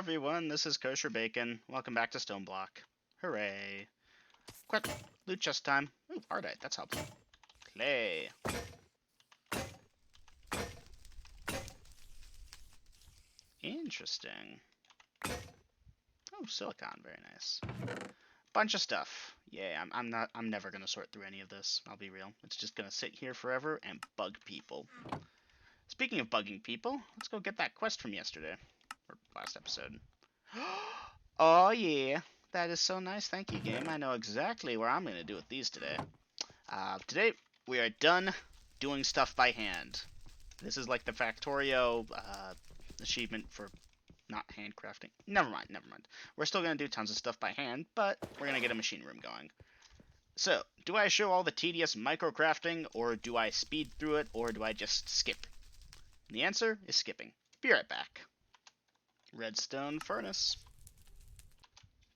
everyone, this is Kosher Bacon. Welcome back to Stoneblock. Hooray. Quick, loot chest time. Ooh, Ardite, that's helpful. Clay. Interesting. Oh, silicon, very nice. Bunch of stuff. Yeah, I'm never gonna sort through any of this, I'll be real. It's just gonna sit here forever and bug people. Speaking of bugging people, let's go get that quest from yesterday. Or last episode. Oh yeah, that is so nice. Thank you, game. I know exactly what I'm gonna do with these today. Today we are done doing stuff by hand. This is like the Factorio achievement for not handcrafting. Never mind, never mind. We're still gonna do tons of stuff by hand, but we're gonna get a machine room going. So, do I show all the tedious microcrafting, or do I speed through it, or do I just skip? And the answer is skipping. Be right back. Redstone furnace.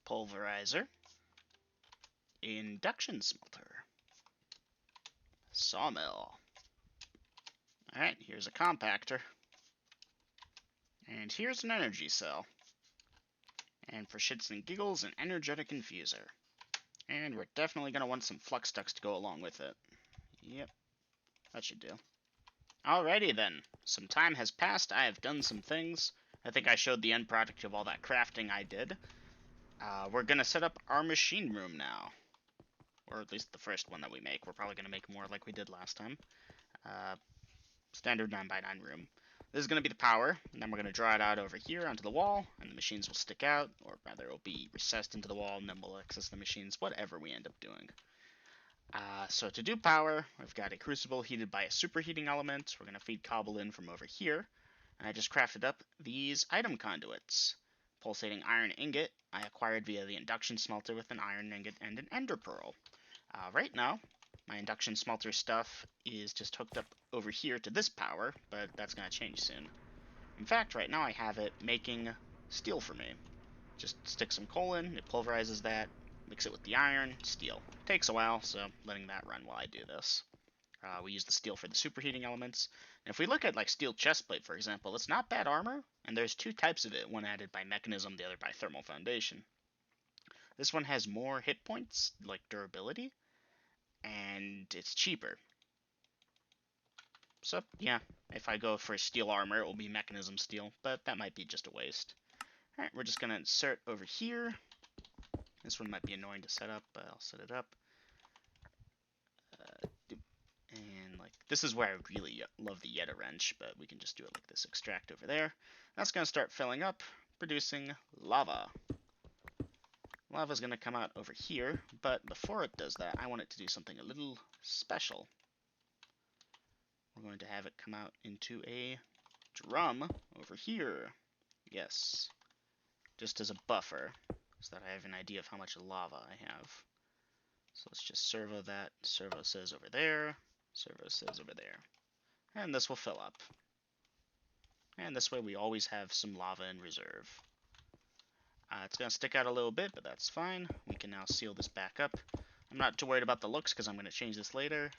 Pulverizer. Induction smelter. Sawmill. Alright, here's a compactor. And here's an energy cell. And for shits and giggles, an energetic infuser. And we're definitely going to want some flux ducts to go along with it. Yep, that should do. Alrighty then, some time has passed, I have done some things. I think I showed the end product of all that crafting I did. We're going to set up our machine room now. Or at least the first one that we make. We're probably going to make more like we did last time. Standard 9x9 room. This is going to be the power, and then we're going to draw it out over here onto the wall, and the machines will stick out, or rather it will be recessed into the wall, and then we'll access the machines, whatever we end up doing. So to do power, we've got a crucible heated by a superheating element. We're going to feed cobble in from over here, and I just crafted up these item conduits. Pulsating iron ingot, I acquired via the induction smelter with an iron ingot and an ender pearl. Right now, my induction smelter stuff is just hooked up over here to this power, but that's going to change soon. In fact, right now I have it making steel for me. Just stick some coal in, it pulverizes that, mix it with the iron, steel. Takes a while, so letting that run while I do this. We use the steel for the superheating elements. And if we look at like steel chestplate, for example, it's not bad armor, and there's two types of it, one added by mechanism, the other by thermal foundation. This one has more hit points, like durability, and it's cheaper. So, yeah, if I go for steel armor, it will be mechanism steel, but that might be just a waste. Alright, we're just going to insert over here. This one might be annoying to set up, but I'll set it up. And, like, this is where I really love the Yeta wrench, but we can just do it like this. Extract over there. That's going to start filling up, producing lava. Lava's going to come out over here, but before it does that, I want it to do something a little special. We're going to have it come out into a drum over here. Yes. Just as a buffer, so that I have an idea of how much lava I have. So let's just servo that. Servo says over there. Servo says over there. And this will fill up. And this way we always have some lava in reserve. It's going to stick out a little bit, but that's fine. We can now seal this back up. I'm not too worried about the looks because I'm going to change this later.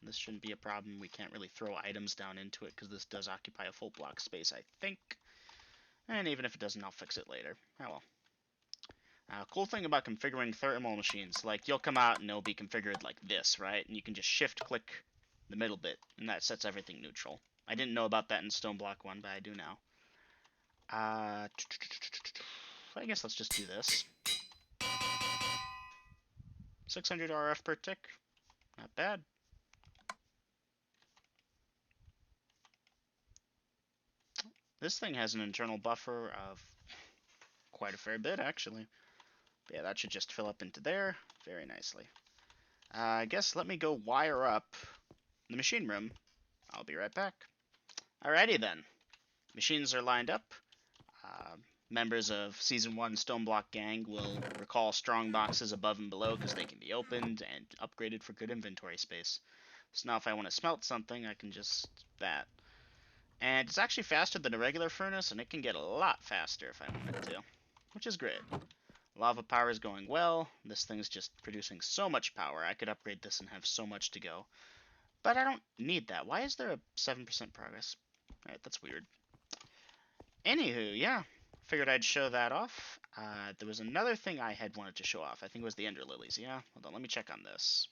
This shouldn't be a problem. We can't really throw items down into it because this does occupy a full block space, I think. And even if it doesn't, I'll fix it later. Oh well. Cool thing about configuring thermal machines, like you'll come out and it'll be configured like this, right? And you can just shift click the middle bit, and that sets everything neutral. I didn't know about that in Stoneblock 1, but I do now. I guess let's just do this. 600 RF per tick. Not bad. This thing has an internal buffer of quite a fair bit, actually. But yeah, that should just fill up into there very nicely. I guess let me go wire up the machine room. I'll be right back. Alrighty then. Machines are lined up. Members of Season 1 Stoneblock Gang will recall strong boxes above and below because they can be opened and upgraded for good inventory space. So now if I want to smelt something, I can just that. And it's actually faster than a regular furnace, and it can get a lot faster if I wanted to, which is great. Lava power is going well. This thing's just producing so much power. I could upgrade this and have so much to go. But I don't need that. Why is there a 7% progress? Alright, that's weird. Anywho, yeah. Figured I'd show that off. There was another thing I had wanted to show off. I think it was the Ender Lilies. Yeah, hold on, let me check on this.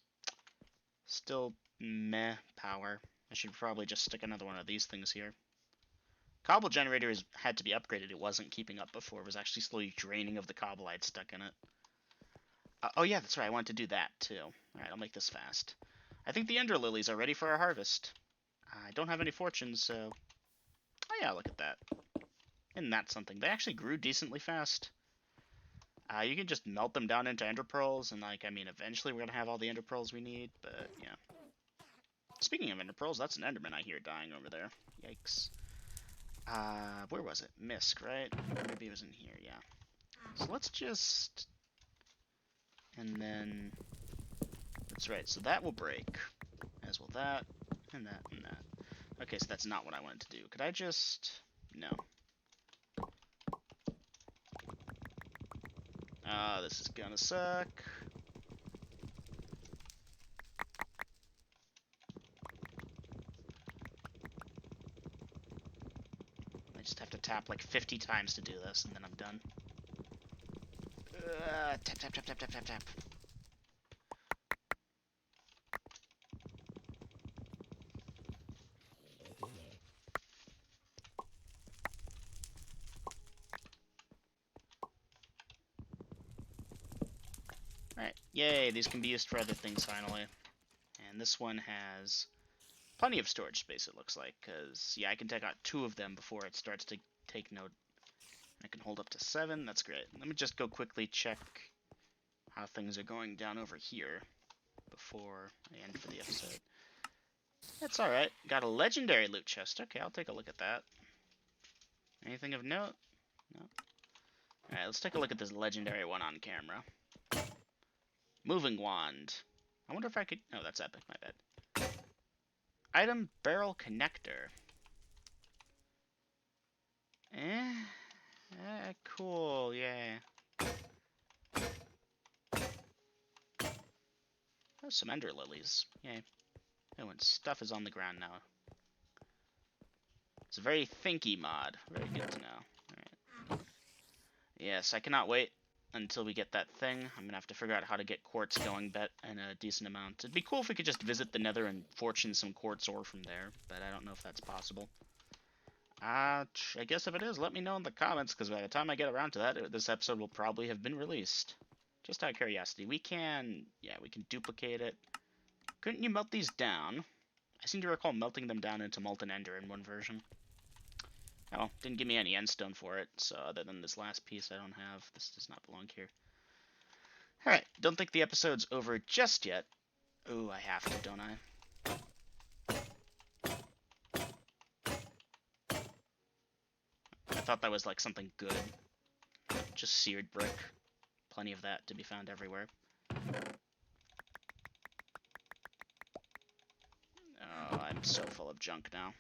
Still meh power. I should probably just stick another one of these things here. Cobble generator had to be upgraded. It wasn't keeping up before. It was actually slowly draining of the cobble I'd stuck in it. Oh yeah, that's right. I wanted to do that too. Alright, I'll make this fast. I think the Ender Lilies are ready for our harvest. I don't have any fortunes, so... Oh yeah, look at that. Isn't that something? They actually grew decently fast. You can just melt them down into ender pearls, and like, I mean, eventually we're gonna have all the ender pearls we need, but yeah. Speaking of ender pearls, that's an enderman I hear dying over there. Yikes. Where was it? Misk, right? Maybe it was in here, yeah. So let's just... And then... That's right, so that will break. As will that, and that, and that. Okay, so that's not what I wanted to do. Could I just... No. This is gonna suck. I just have to tap like 50 times to do this, and then I'm done. Tap, tap, tap, tap, tap, tap, tap. Alright, yay, these can be used for other things finally. And this one has plenty of storage space, it looks like, because, yeah, I can take out 2 of them before it starts to take note. I can hold up to 7, that's great. Let me just go quickly check how things are going down over here before I end for the episode. That's alright. Got a legendary loot chest. Okay, I'll take a look at that. Anything of note? No. Alright, let's take a look at this legendary one on camera. Moving wand. I wonder if I could... Oh, that's epic, my bad. Item barrel connector. Cool, yeah. Oh, some ender lilies. Yay. Oh, and stuff is on the ground now. It's a very thinky mod. Very good to know. Alright. Yes, I cannot wait until we get that thing. I'm gonna have to figure out how to get quartz going in a decent amount. It'd be cool if we could just visit the nether and fortune some quartz ore from there, but I don't know if that's possible. I guess if it is, let me know in the comments, because by the time I get around to that, this episode will probably have been released. Just out of curiosity, we can duplicate it. Couldn't you melt these down? I seem to recall melting them down into molten ender in one version. Oh, didn't give me any endstone for it, so other than this last piece I don't have. This does not belong here. Alright, don't think the episode's over just yet. Ooh, I have to, don't I? I thought that was like something good. Just seared brick. Plenty of that to be found everywhere. Oh, I'm so full of junk now.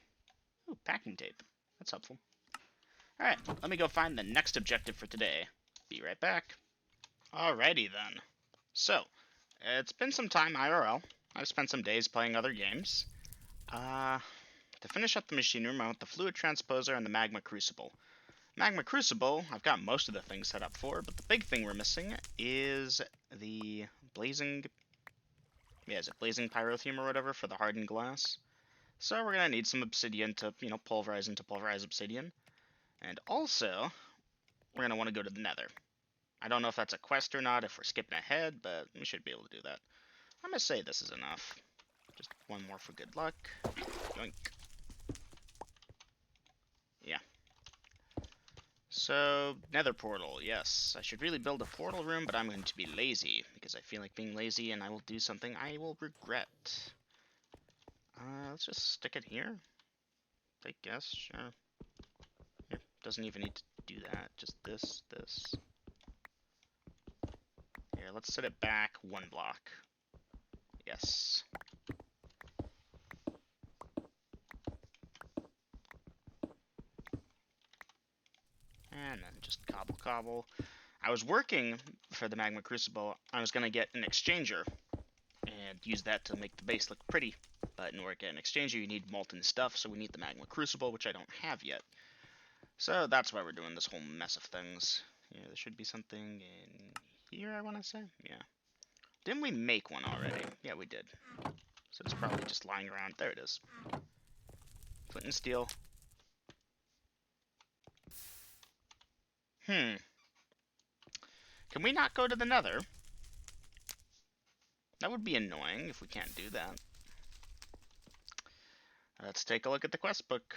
Ooh, packing tape. That's helpful. Alright, let me go find the next objective for today. Be right back. Alrighty then. So, it's been some time IRL. I've spent some days playing other games. To finish up the machine room, I want the fluid transposer and the magma crucible. Magma crucible, I've got most of the things set up for, but the big thing we're missing is the blazing... Yeah, is it blazing pyrotheme or whatever for the hardened glass? So we're gonna need some obsidian to, pulverize into pulverized obsidian. And also, we're gonna want to go to the nether. I don't know if that's a quest or not, if we're skipping ahead, but we should be able to do that. I'm gonna say this is enough. Just one more for good luck. Yoink. Yeah. So, nether portal, yes. I should really build a portal room, but I'm going to be lazy, because I feel like being lazy and I will do something I will regret. Let's just stick it here. I guess, sure. Here, doesn't even need to do that, just this. Here, let's set it back 1 block. Yes. And then just cobble. I was working for the magma crucible. I was going to get an exchanger and use that to make the base look pretty. But in order to get an exchanger, you need molten stuff, so we need the magma crucible, which I don't have yet. So that's why we're doing this whole mess of things. Yeah, there should be something in here, I want to say. Yeah. Didn't we make one already? Yeah, we did. So it's probably just lying around. There it is. Flint and steel. Can we not go to the nether? That would be annoying if we can't do that. Let's take a look at the quest book.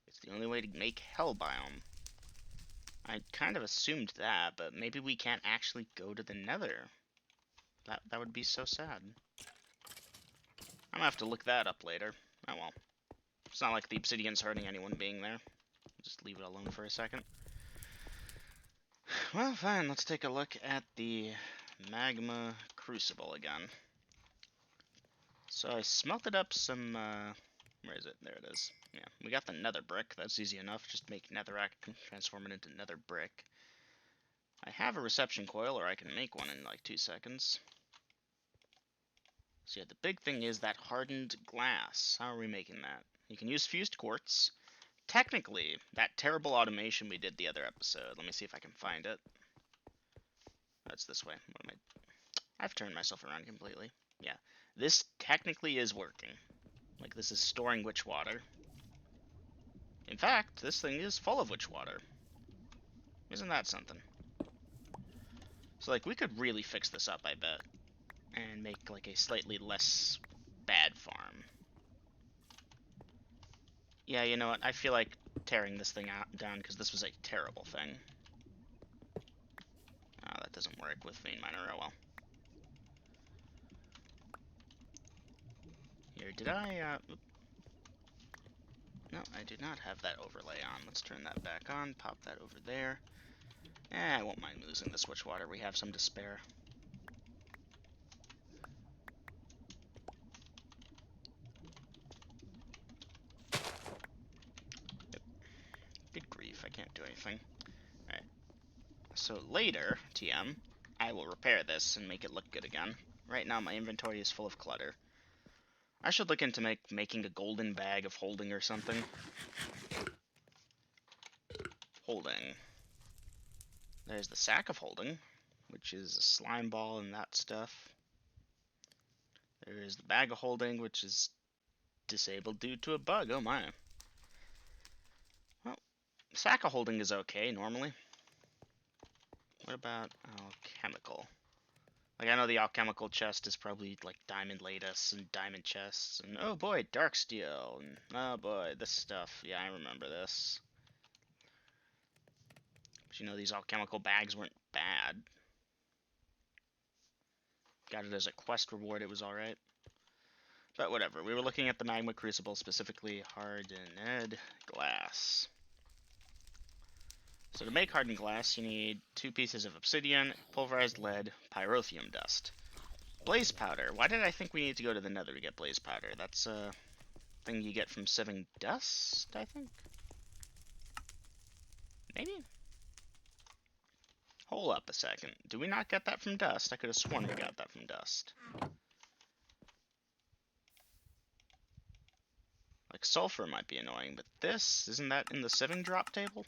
It's the only way to make Hell Biome. I kind of assumed that, but maybe we can't actually go to the nether. That would be so sad. I'm gonna have to look that up later. Oh well. It's not like the obsidian's hurting anyone being there. Just leave it alone for a second. Well, fine. Let's take a look at the magma crucible again. So I smelted up some, where is it? There it is. Yeah, we got the nether brick. That's easy enough. Just make netherrack, transform it into nether brick. I have a reception coil, or I can make one in like 2 seconds. So yeah, the big thing is that hardened glass. How are we making that? You can use fused quartz. Technically, that terrible automation we did the other episode. Let me see if I can find it. That's this way. What am I? I've turned myself around completely. Yeah, this technically is working. Like, this is storing witch water. In fact, this thing is full of witch water. Isn't that something? So, like, we could really fix this up, I bet. And make, like, a slightly less bad farm. Yeah, you know what? I feel like tearing this thing down because this was a terrible thing. Oh, that doesn't work with vein miner. Oh well. Here, did I, no, I do not have that overlay on. Let's turn that back on, pop that over there. I won't mind losing this witch water. We have some to spare. Yep. Good grief, I can't do anything. Alright. So later, TM, I will repair this and make it look good again. Right now my inventory is full of clutter. I should look into making a golden bag of holding or something. Holding. There's the sack of holding, which is a slime ball and that stuff. There is the bag of holding, which is disabled due to a bug. Oh my. Well, sack of holding is okay normally. What about alchemical? Like, I know the alchemical chest is probably like diamond lattice and diamond chests, and oh boy, dark steel, and oh boy, this stuff. Yeah, I remember this. But you know, these alchemical bags weren't bad. Got it as a quest reward, it was alright. But whatever, we were looking at the magma crucible, specifically hardened glass. So to make hardened glass, you need 2 pieces of obsidian, pulverized lead, pyrotheum dust. Blaze powder. Why did I think we need to go to the nether to get blaze powder? That's a thing you get from sieving dust, I think? Maybe? Hold up a second. Do we not get that from dust? I could have sworn we got that from dust. Like, sulfur might be annoying, but this, isn't that in the sieving drop table?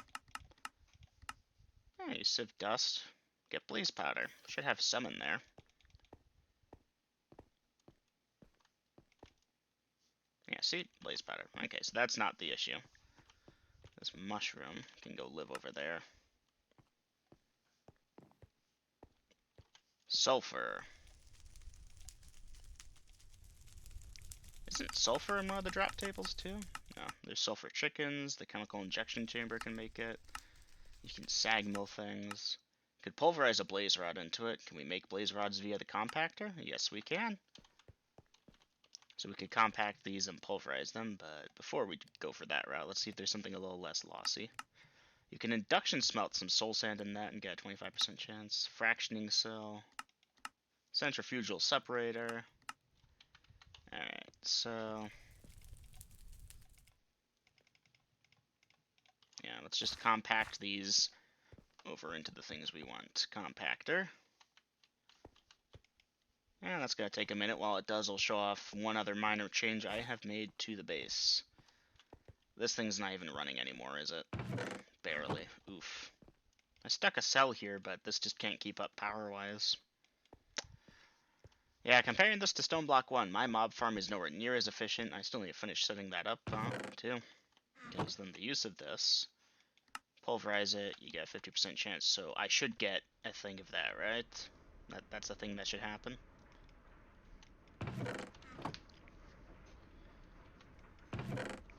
Yeah, you sieve dust. Get blaze powder. Should have some in there. Yeah, see? Blaze powder. Okay, so that's not the issue. This mushroom can go live over there. Sulfur. Isn't sulfur in one of the drop tables too? No, there's sulfur chickens, the chemical injection chamber can make it. You can sag mill things. Could pulverize a blaze rod into it. Can we make blaze rods via the compactor? Yes, we can. So we could compact these and pulverize them, but before we go for that route, let's see if there's something a little less lossy. You can induction smelt some soul sand in that and get a 25% chance. Fractioning cell. Centrifugal separator. Alright, so... yeah, let's just compact these over into the things we want. Compactor. And that's going to take a minute. While it does, I'll show off one other minor change I have made to the base. This thing's not even running anymore, is it? Barely. Oof. I stuck a cell here, but this just can't keep up power-wise. Yeah, comparing this to Stone Block 1, my mob farm is nowhere near as efficient. I still need to finish setting that up, too. Because then the use of this, pulverize it, you get a 50% chance, so I should get a thing of that, right? That's the thing that should happen.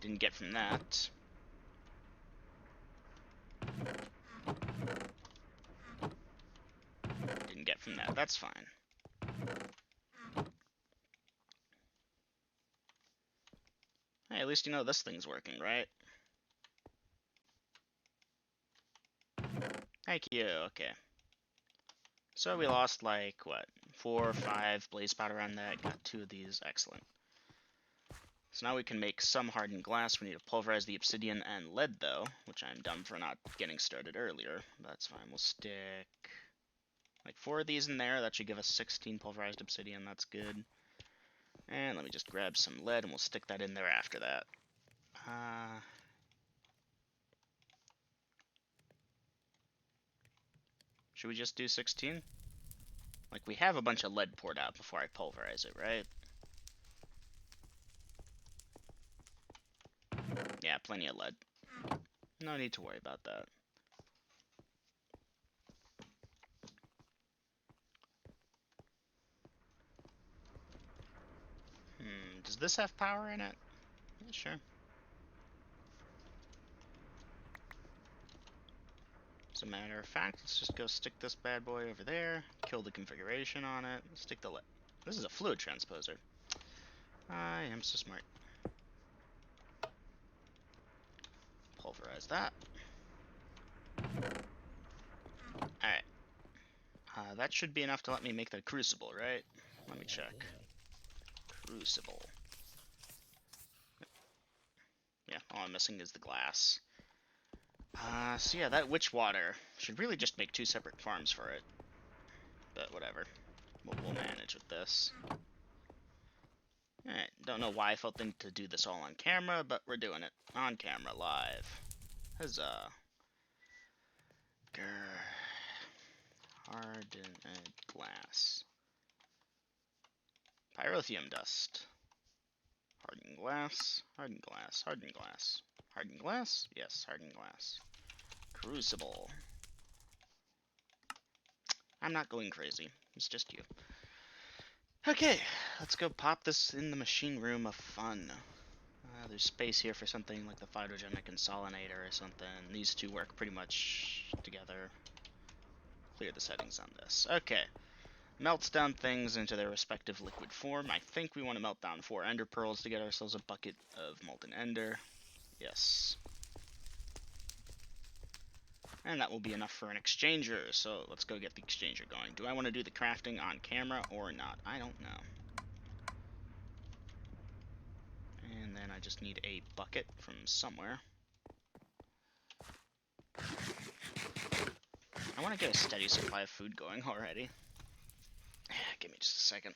Didn't get from that. Didn't get from that, that's fine. Hey, at least you know this thing's working, right? Thank you, okay. So we lost, like, what, 4 or 5 blaze powder on that, got 2 of these, excellent. So now we can make some hardened glass. We need to pulverize the obsidian and lead, though, which I'm dumb for not getting started earlier. That's fine, we'll stick, like, 4 of these in there. That should give us 16 pulverized obsidian, that's good. And let me just grab some lead, and we'll stick that in there after that. Should we just do 16? Like, we have a bunch of lead poured out before I pulverize it, right? Yeah, plenty of lead. No need to worry about that. Does this have power in it? Yeah, sure. As a matter of fact, let's just go stick this bad boy over there, kill the configuration on it, stick the lead. This is a fluid transposer. I am so smart. Pulverize that. Alright. That should be enough to let me make the crucible, right? Let me check. Crucible. Yeah, all I'm missing is the glass. So yeah, that witch water should really just make 2 separate farms for it. But whatever. We'll manage with this. Alright, don't know why I felt the need to do this all on camera, but we're doing it. On camera, live. Huzzah. Grr. Hardened glass. Pyrotheum dust. Hardened glass. Hardened glass. Hardened glass. Hardened glass? Yes, hardened glass. Crucible. I'm not going crazy. It's just you. Okay, let's go pop this in the machine room of fun. There's space here for something like the phytogenic insolinator or something. These two work pretty much together. Clear the settings on this. Okay. Melts down things into their respective liquid form. I think we want to melt down 4 ender pearls to get ourselves a bucket of molten ender. Yes. And that will be enough for an exchanger, so let's go get the exchanger going. Do I want to do the crafting on camera or not? I don't know. And then I just need a bucket from somewhere. I want to get a steady supply of food going already. Give me just a second.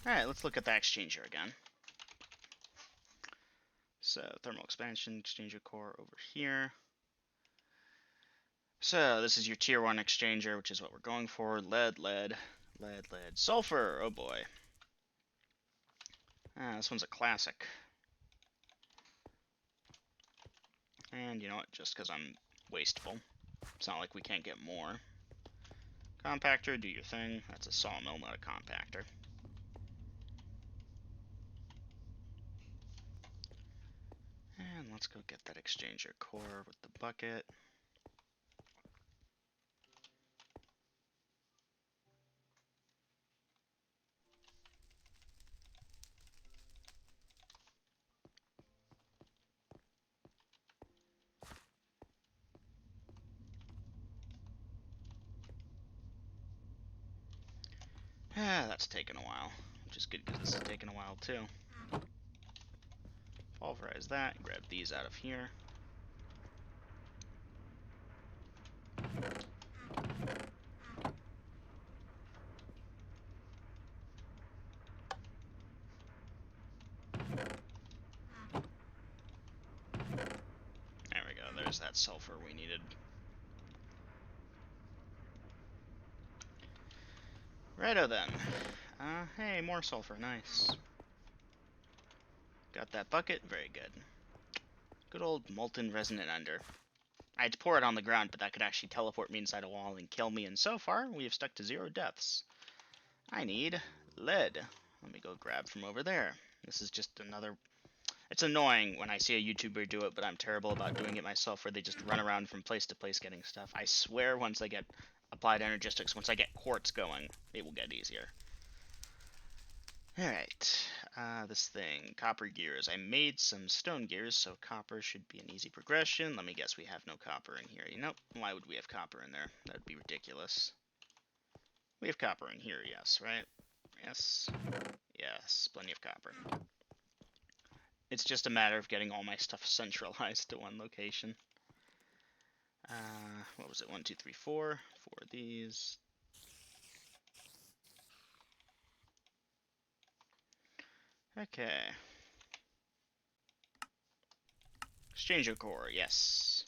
Alright, let's look at the exchanger again. So, thermal expansion, exchanger core over here. So, this is your tier 1 exchanger, which is what we're going for. Lead, lead, lead, lead, sulfur! Oh boy. This one's a classic. And you know what, just because I'm wasteful. It's not like we can't get more. Compactor, do your thing. That's a sawmill, not a compactor. And let's go get that exchanger core with the bucket. That's taken a while, which is good because this is taking a while too. Pulverize that, grab these out of here. sulfur we needed. Righto then. Hey, more sulfur, nice. Got that bucket, very good. Good old molten resonant ender. I had to pour it on the ground, but that could actually teleport me inside a wall and kill me, and so far, we have stuck to 0 deaths. I need lead. Let me go grab from over there. This is just another... It's annoying when I see a YouTuber do it, but I'm terrible about doing it myself, where they just run around from place to place getting stuff. I swear once I get applied energistics, once I get quartz going, it will get easier. Alright, this thing, copper gears. I made some stone gears, so copper should be an easy progression. Let me guess, we have no copper in here. You know, why would we have copper in there? That would be ridiculous. We have copper in here, yes, right? Yes. Yes, plenty of copper. It's just a matter of getting all my stuff centralized to one location. What was it? 1, 2, 3, 4. 4 of these. Okay. Exchanger core, yes.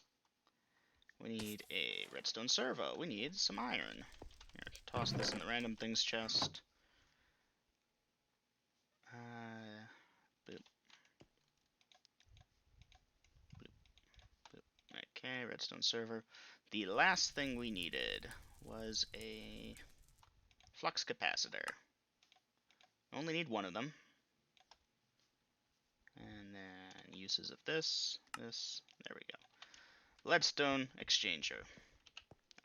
We need a redstone servo. We need some iron. Here, toss this in the random things chest. Boop. Boop. Boop. Okay, redstone server. The last thing we needed was a flux capacitor. Only need one of them. And then uses of this, there we go. Leadstone exchanger.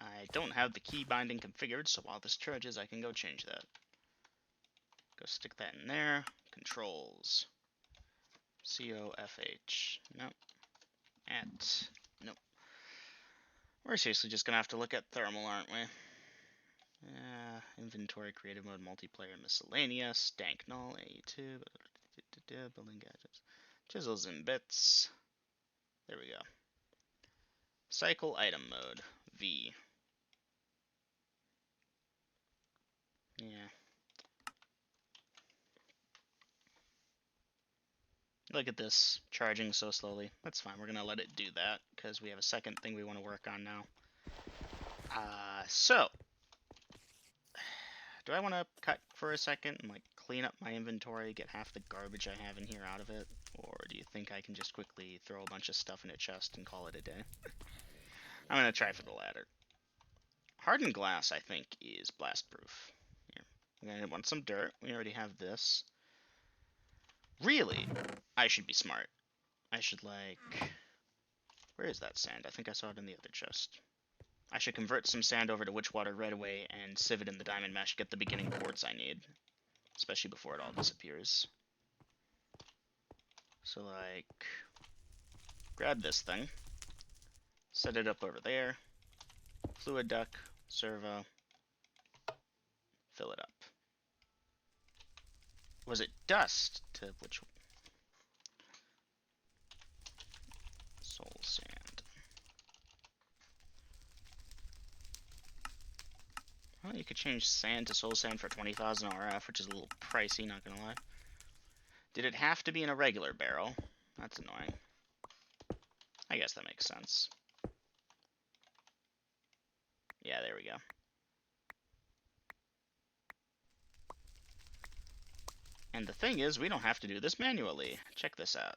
I don't have the key binding configured, so while this charges, I can go change that. Go stick that in there. Controls. COFH. Nope. Nope. We're seriously just gonna have to look at thermal, aren't we? Inventory, creative mode, multiplayer, miscellaneous, dank null, ae2, building gadgets, chisels and bits. There we go. Cycle item mode, V. Yeah. Look at this, charging so slowly. That's fine, we're gonna let it do that, because we have a second thing we want to work on now. So, do I want to cut for a second and, like, clean up my inventory, get half the garbage I have in here out of it? Or do you think I can just quickly throw a bunch of stuff in a chest and call it a day? I'm gonna try for the latter. Hardened glass, I think, is blast proof. Here. I'm gonna want some dirt. We already have this. Really? I should be smart. I should, like... Where is that sand? I think I saw it in the other chest. I should convert some sand over to witchwater right away and sieve it in the diamond mesh, get the beginning quartz I need. Especially before it all disappears. So, like... Grab this thing. Set it up over there. Fluid duct, servo. Fill it up. Was it dust? To which... Soul sand. Well, you could change sand to soul sand for 20,000 RF, which is a little pricey, not gonna lie. Did it have to be in a regular barrel? That's annoying. I guess that makes sense. Yeah, there we go. And the thing is, we don't have to do this manually. Check this out.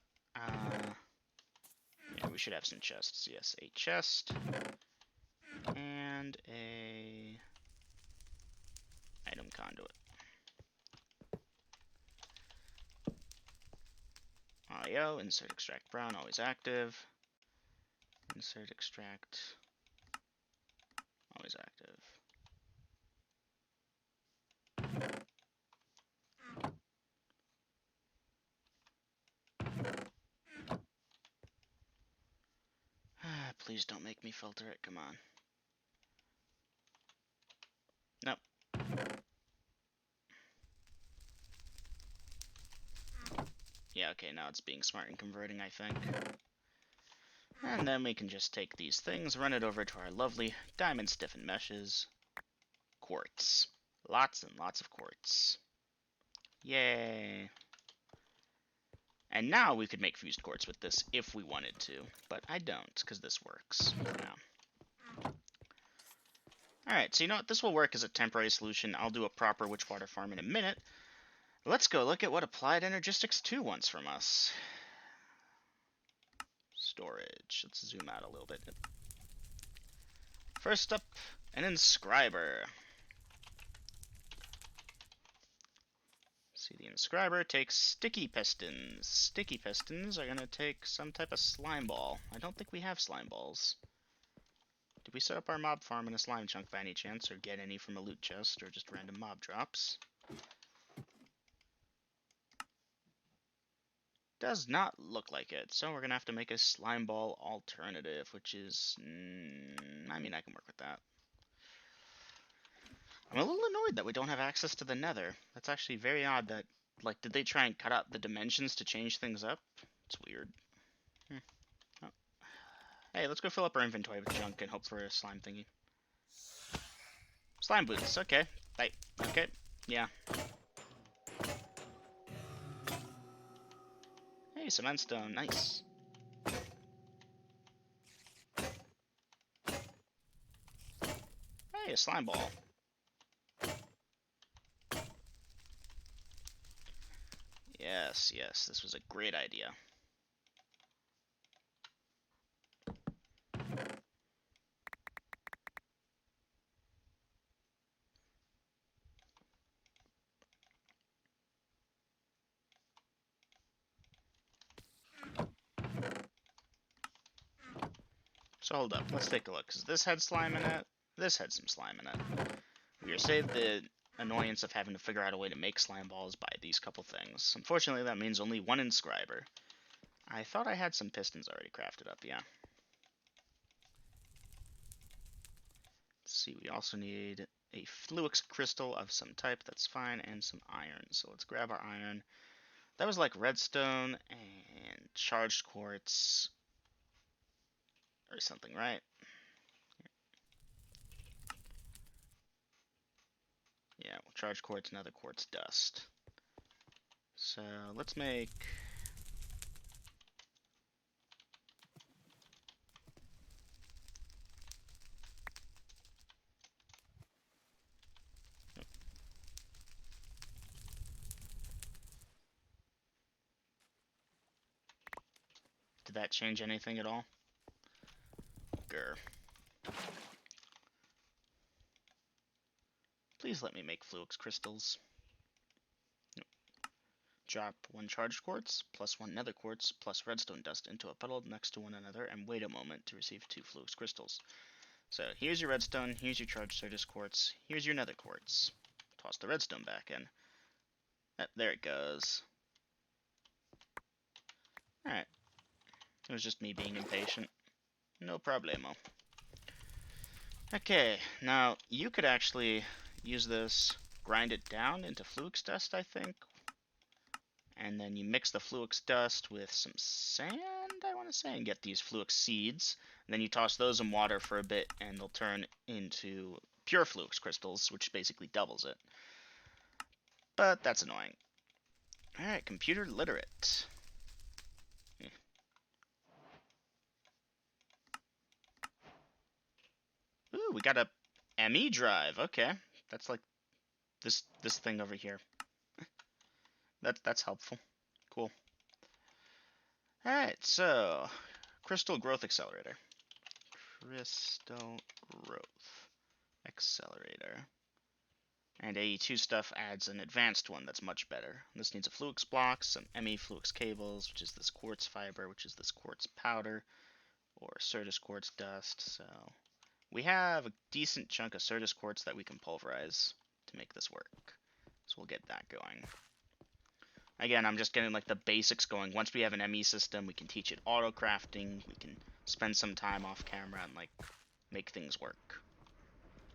Yeah, we should have some chests. Yes, a chest. And a... item conduit. Audio, insert extract brown, always active. Insert extract, always active. Please don't make me filter it, come on. Nope. Yeah, okay, now it's being smart and converting, I think. And then we can just take these things, run it over to our lovely diamond stiffened meshes. Quartz. Lots and lots of quartz. Yay. And now we could make fused quartz with this if we wanted to, but I don't, because this works for now. Alright, so you know what? This will work as a temporary solution. I'll do a proper witch water farm in a minute. Let's go look at what Applied Energistics 2 wants from us. Storage. Let's zoom out a little bit. First up, an inscriber. See, the inscriber takes sticky pistons. Sticky pistons are going to take some type of slime ball. I don't think we have slime balls. Did we set up our mob farm in a slime chunk by any chance, or get any from a loot chest, or just random mob drops? Does not look like it, so we're going to have to make a slime ball alternative, which is... I mean, I can work with that. I'm a little annoyed that we don't have access to the nether. That's actually very odd that... Like, did they try and cut out the dimensions to change things up? It's weird. Oh. Hey, let's go fill up our inventory with junk and hope for a slime thingy. Slime boots, okay. Okay, yeah. Hey, some endstone, nice. Hey, a slime ball. Yes, yes, this was a great idea. So hold up, let's take a look, because this had slime in it, this had some slime in it. We are saved the annoyance of having to figure out a way to make slime balls by these couple things. Unfortunately, that means only one inscriber. I thought I had some pistons already crafted up, yeah. Let's see, we also need a fluix crystal of some type, that's fine, and some iron. So let's grab our iron. That was like redstone and charged quartz or something, right? Yeah, we'll charge quartz and other quartz dust. So let's make... Did that change anything at all? Grr. Please let me make fluix crystals. Nope. Drop one charged quartz, plus one nether quartz, plus redstone dust into a puddle next to one another, and wait a moment to receive 2 fluix crystals. So here's your redstone, here's your charged Certus quartz, here's your nether quartz. Toss the redstone back in. There it goes. Alright. It was just me being impatient. No problemo. Okay, now you could actually use this, grind it down into fluix dust, I think. And then you mix the fluix dust with some sand, I want to say, and get these fluix seeds. And then you toss those in water for a bit, and they'll turn into pure fluix crystals, which basically doubles it. But that's annoying. Alright, computer literate. Ooh, we got a ME drive. Okay, that's like this thing over here. That's helpful. Cool. All right, so crystal growth accelerator. Crystal growth accelerator. And ae2 stuff adds an advanced one that's much better. This needs a fluix block, some ME fluix cables, which is this quartz fiber, which is this quartz powder, or Certus quartz dust. So we have a decent chunk of Certus quartz that we can pulverize to make this work. So we'll get that going. Again, I'm just getting like the basics going. Once we have an ME system, we can teach it auto crafting. We can spend some time off camera and like make things work.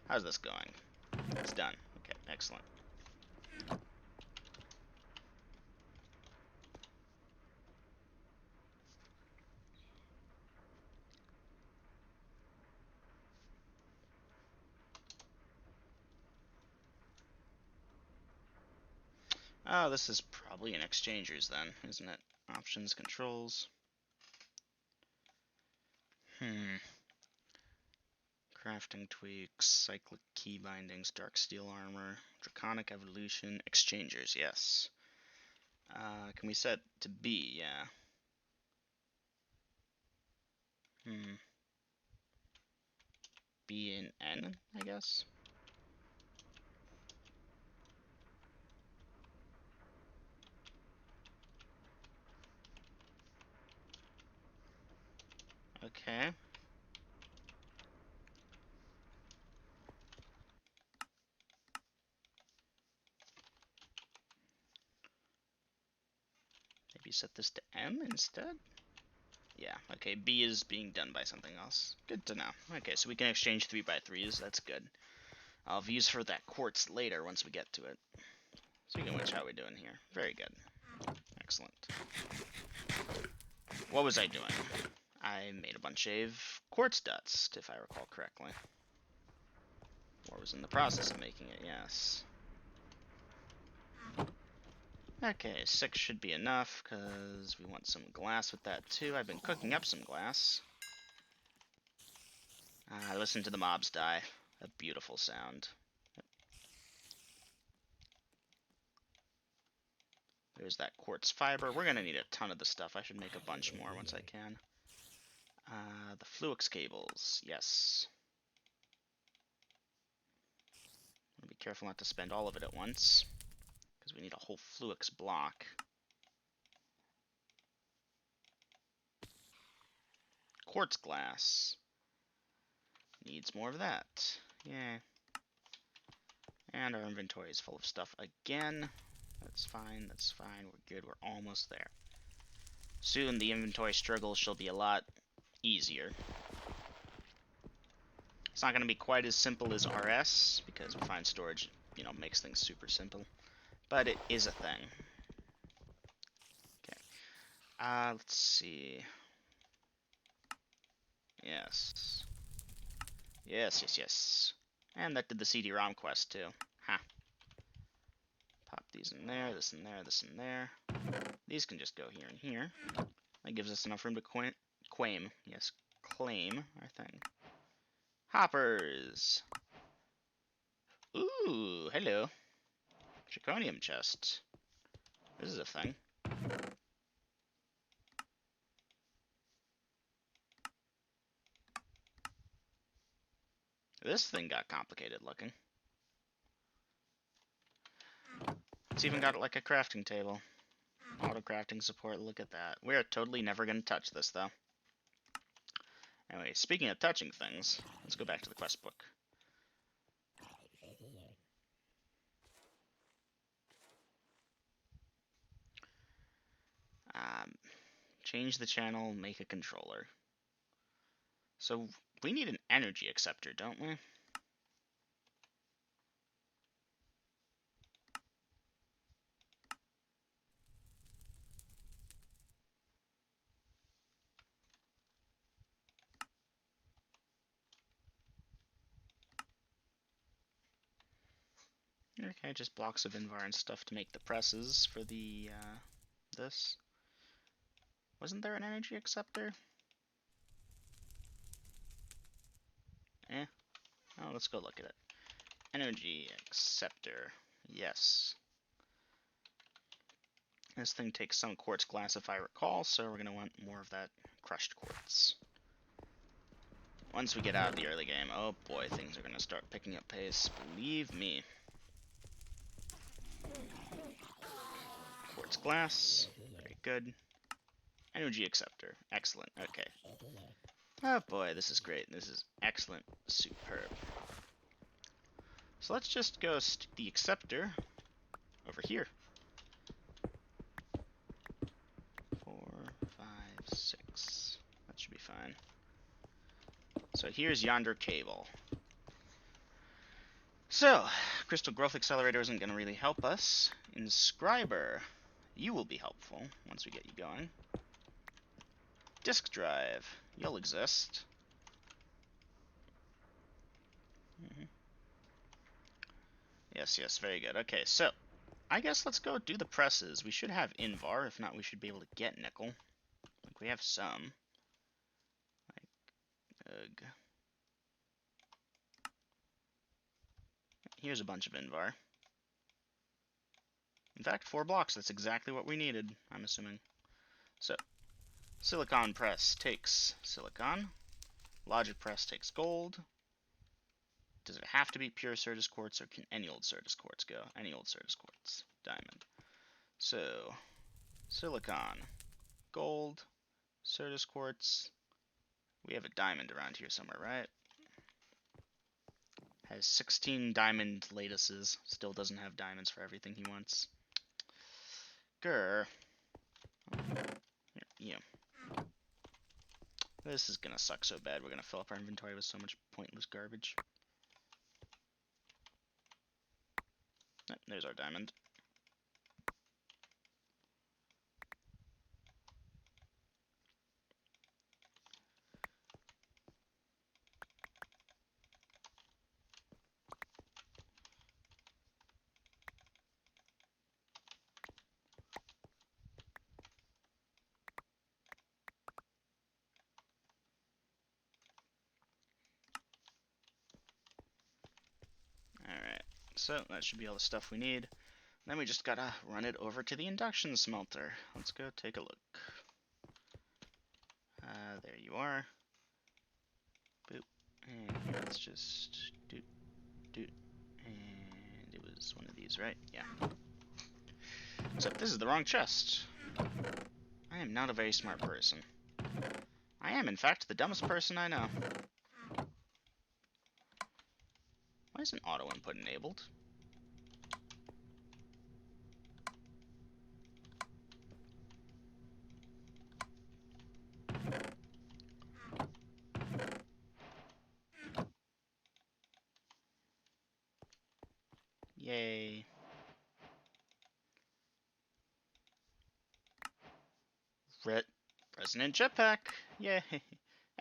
How's this going? It's done. Okay, excellent. Oh, this is probably an exchangers then, isn't it? Options, controls. Crafting tweaks, cyclic key bindings, dark steel armor, draconic evolution, exchangers, yes. Can we set to B? Yeah. B and N, I guess? Okay. Maybe set this to M instead? Yeah, okay, B is being done by something else. Good to know. Okay, so we can exchange 3x3s, that's good. I'll have use for that quartz later once we get to it. Speaking of which, how are we doing here? Very good. Excellent. What was I doing? I made a bunch of quartz dust, if I recall correctly. Or was in the process of making it, yes. Okay, 6 should be enough, because we want some glass with that too. I've been cooking up some glass. I listen to the mobs die. A beautiful sound. There's that quartz fiber. We're going to need a ton of the stuff. I should make a bunch more once I can. The fluix cables. Yes. Be careful not to spend all of it at once, because we need a whole fluix block. Quartz glass. Needs more of that. Yeah. And our inventory is full of stuff again. That's fine, that's fine. We're good, we're almost there. Soon the inventory struggle shall be a lot easier. It's not going to be quite as simple as RS, because refined storage, you know, makes things super simple. But it is a thing. Okay. Let's see. Yes. Yes, yes, yes. And that did the CD-ROM quest, too. Ha. Pop these in there, this in there, this in there. These can just go here and here. That gives us enough room to claim. Yes, claim our thing. Hoppers! Ooh, hello. Draconium chest. This is a thing. This thing got complicated looking. It's even got like a crafting table. Auto crafting support, look at that. We are totally never going to touch this though. Anyway, speaking of touching things, let's go back to the quest book. Change the channel, make a controller. So we need an energy acceptor, don't we? Okay, just blocks of Invar and stuff to make the presses for the, this. Wasn't there an energy acceptor? Eh. Oh, let's go look at it. Energy acceptor. Yes. This thing takes some quartz glass if I recall, so we're going to want more of that crushed quartz. Once we get out of the early game, oh boy, things are going to start picking up pace. Believe me. Quartz glass. Very good. Energy acceptor. Excellent. Okay. Oh boy, this is great. This is excellent. Superb. So let's just go stick the acceptor over here. 4, 5, 6. That should be fine. So here's yonder cable. So, Crystal Growth Accelerator isn't going to really help us. Inscriber, you will be helpful once we get you going. Disk drive, you'll exist. Yes, yes, very good. Okay, so I guess let's go do the presses. We should have Invar. If not, we should be able to get nickel. Like, we have some. Like, ugh. Here's a bunch of Invar. In fact, 4 blocks. That's exactly what we needed, I'm assuming. So, silicon press takes silicon. Logic press takes gold. Does it have to be pure Certus quartz, or can any old Certus quartz go? Any old Certus quartz. Diamond. So, silicon, gold, Certus quartz. We have a diamond around here somewhere, right? Has 16 diamond lattices. Still doesn't have diamonds for everything he wants. Grr. Yeah. This is gonna suck so bad. We're gonna fill up our inventory with so much pointless garbage. Oh, there's our diamond. Alright, so that should be all the stuff we need. Then we just gotta run it over to the induction smelter. Let's go take a look. There you are. Boop. And let's just do. And it was one of these, right? Yeah. Except this is the wrong chest. I am not a very smart person. I am, in fact, the dumbest person I know. Why isn't auto input enabled? Yay. Resonant jetpack. Yay.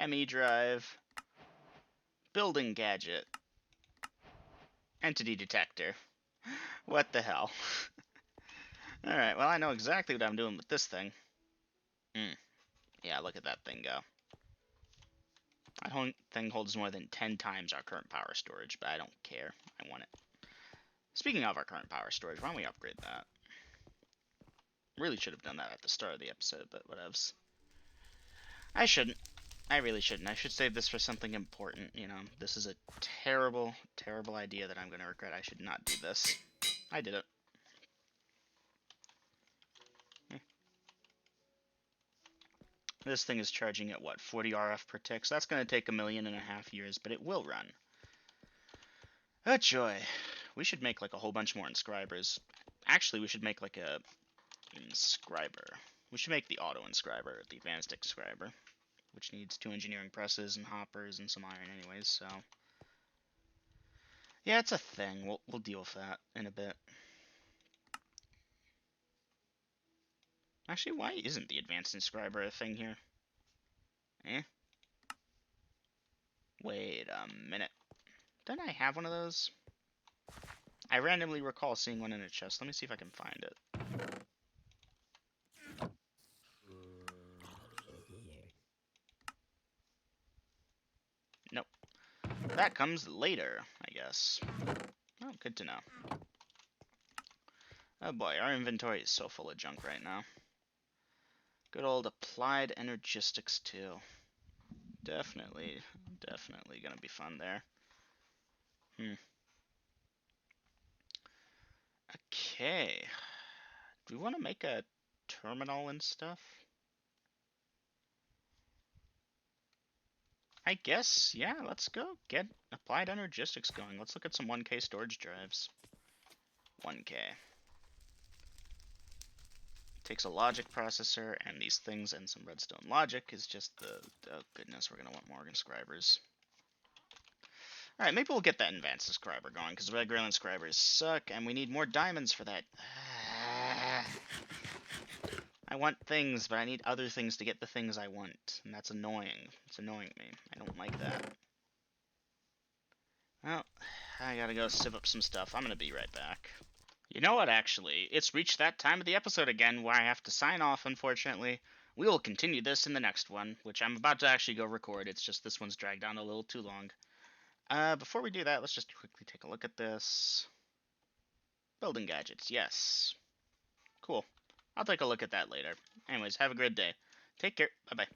ME drive. Building gadget. Entity detector. What the hell? Alright, well I know exactly what I'm doing with this thing. Yeah, look at that thing go. That thing holds more than 10 times our current power storage, but I don't care. I want it. Speaking of our current power storage, why don't we upgrade that? Really should have done that at the start of the episode, but whatevs. I shouldn't. I really shouldn't. I should save this for something important, you know. This is a terrible, terrible idea that I'm going to regret. I should not do this. I did it. This thing is charging at, what, 40 RF per tick? So that's going to take 1.5 million years, but it will run. Oh, joy. We should make, like, a whole bunch more inscribers. Actually, we should make, like, a inscriber. We should make the auto inscriber, the advanced inscriber, which needs 2 engineering presses and hoppers and some iron anyways, so... Yeah, it's a thing. We'll deal with that in a bit. Actually, why isn't the advanced inscriber a thing here? Wait a minute. Didn't I have one of those? I randomly recall seeing one in a chest. Let me see if I can find it. Nope. That comes later, I guess. Oh, good to know. Oh boy, our inventory is so full of junk right now. Good old applied energistics too. Definitely gonna be fun there. Okay. Do we want to make a terminal and stuff? I guess, yeah, let's go get applied energistics going. Let's look at some 1K storage drives. 1K. Takes a logic processor and these things and some redstone logic is just the... Oh goodness, we're going to want more inscribers. Alright, maybe we'll get that advanced inscriber going, because regular inscribers suck, and we need more diamonds for that. I want things, but I need other things to get the things I want, and that's annoying. It's annoying me. I don't like that. Well, I gotta go sieve up some stuff. I'm gonna be right back. You know what, actually? It's reached that time of the episode again where I have to sign off, unfortunately. We will continue this in the next one, which I'm about to actually go record. It's just this one's dragged on a little too long. Before we do that, let's just quickly take a look at this. Building gadgets, yes. Cool. I'll take a look at that later. Anyways, have a great day. Take care. Bye-bye.